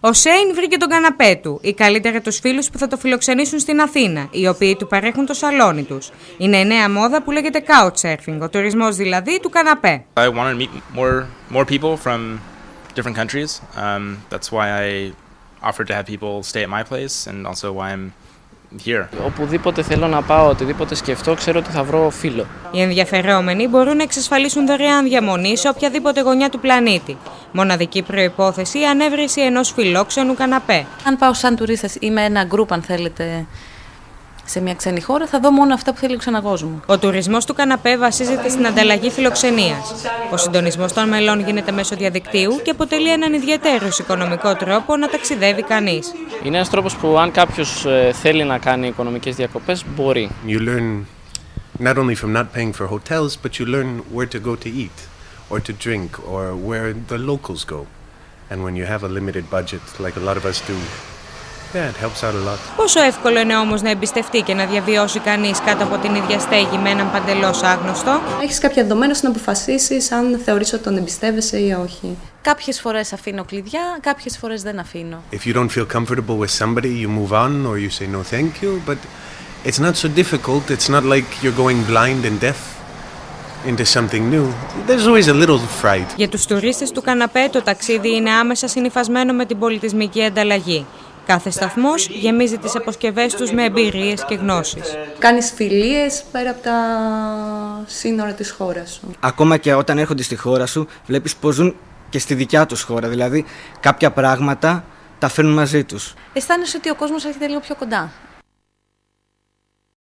Ο Σέιν βρήκε τον καναπέ του, ή καλύτερα τους φίλους που θα το φιλοξενήσουν στην Αθήνα, οι οποίοι του παρέχουν το σαλόνι τους. Είναι η νέα μόδα που λέγεται couchsurfing, ο τουρισμός δηλαδή του καναπέ. I wanted to meet more people from different countries. That's why I offered to have people stay at my place and also why I'm here. Οπουδήποτε θέλω να πάω, οτιδήποτε σκεφτώ, ξέρω ότι θα βρω φίλο. Οι ενδιαφερόμενοι μπορούν να εξασφαλίσουν δωρεάν διαμονή σε οποιαδήποτε γωνιά του πλανήτη. Μοναδική προϋπόθεση η ανέβρεση ενός φιλόξενου καναπέ. Αν πάω σαν τουρίστας ή με ένα γκρουπ, αν θέλετε, σε μια ξένη χώρα, θα δω μόνο αυτά που θέλει ο ξεναγός μου. Ο τουρισμός του καναπέ βασίζεται στην ανταλλαγή φιλοξενίας. Ο συντονισμός των μελών γίνεται μέσω διαδικτύου και αποτελεί έναν ιδιαίτερο οικονομικό τρόπο να ταξιδεύει κανείς. Είναι ένας τρόπος που αν κάποιος θέλει να κάνει οικονομικές διακοπές, μπορεί. You learn not only from not paying for hotels, but you learn where to go to eat, or to drink, or where the locals go. And when you have a limited budget, like a lot of us do, yeah, it helps out a lot. Πόσο εύκολο είναι όμως να εμπιστευτεί και να διαβιώσει κανείς κάτω από την ίδια στέγη με έναν παντελώς άγνωστο? Έχεις κάποια δεδομένα ώστε να αποφασίσεις αν θεωρείς ότι τον εμπιστεύεσαι ή όχι. Κάποιες φορές αφήνω κλειδιά, κάποιες φορές δεν αφήνω. If you don't feel comfortable with somebody, you move on or you say no thank you, but it's not so difficult. It's not like you're going blind and deaf into something new. There's always a little fright. Για τους τουρίστες του καναπέ το ταξίδι είναι άμεσα συνυφασμένο με την πολιτισμική ανταλλαγή. Κάθε σταθμός γεμίζει τις αποσκευές τους με εμπειρίες και γνώσεις. Κάνεις φιλίες πέρα από τα σύνορα της χώρας σου. Ακόμα και όταν έρχονται στη χώρα σου, βλέπεις πως ζουν και στη δικιά τους χώρα. Δηλαδή, κάποια πράγματα τα φέρνουν μαζί τους. Αισθάνεσαι ότι ο κόσμος έρχεται λίγο πιο κοντά.